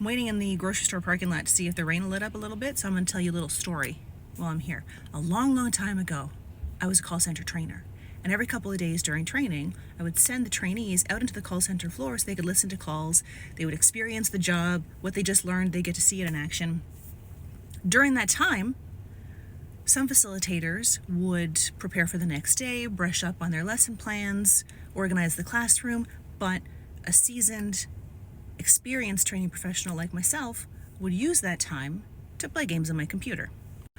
I'm waiting in the grocery store parking lot to see if the rain lit up a little bit, so I'm going to tell you a little story while I'm here. A long, long time ago, I was a call center trainer. And every couple of days during training, I would send the trainees out into the call center floor so they could listen to calls. They would experience the job, what they just learned, they get to see it in action. During that time, some facilitators would prepare for the next day, brush up on their lesson plans, organize the classroom, but a seasoned, experienced training professional like myself would use that time to play games on my computer.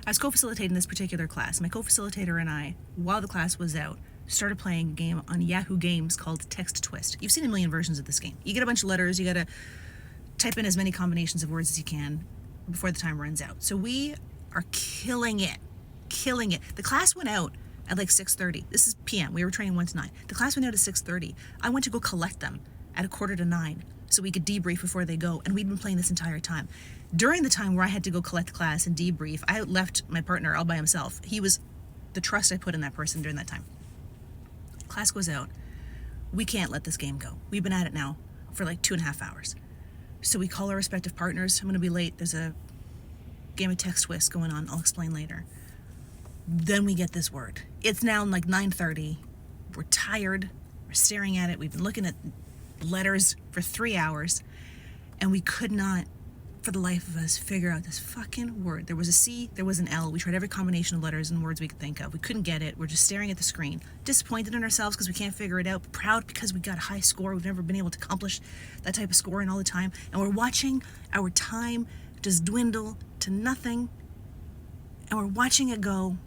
I was co-facilitating this particular class. My co-facilitator and I, while the class was out, started playing a game on Yahoo Games called Text Twist. You've seen a million versions of this game. You get a bunch of letters, you gotta type in as many combinations of words as you can before the time runs out. So we are killing it. The class went out at like 6:30. This is PM. We were training 1 to 9. The class went out at 6:30. I went to go collect them at 8:45 so we could debrief before they go, and we'd been playing this entire time. During the time where I had to go collect the class and debrief, I left my partner all by himself. He was the trust I put in that person during that time. Class goes out. We can't let this game go. We've been at it now for like 2.5 hours. So we call our respective partners. I'm going to be late. There's a game of Text Twist going on. I'll explain later. Then we get this word. It's now like 9:30. We're tired. We're staring at it. We've been looking at letters for 3 hours, and we could not, for the life of us, figure out this fucking word. There was a C, there was an L. We tried every combination of letters and words we could think of. We couldn't get it. We're just staring at the screen, disappointed in ourselves because we can't figure it out, but proud because we got a high score. We've never been able to accomplish that type of scoring all the time, and we're watching our time just dwindle to nothing, and we're watching it go.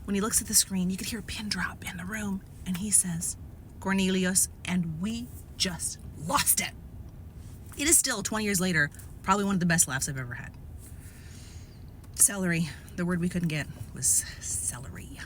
When he looks at the screen, you could hear a pin drop in the room, and he says, Cornelius, and we just lost it. It is still, 20 years later, probably one of the best laughs I've ever had. Celery. The word we couldn't get was celery.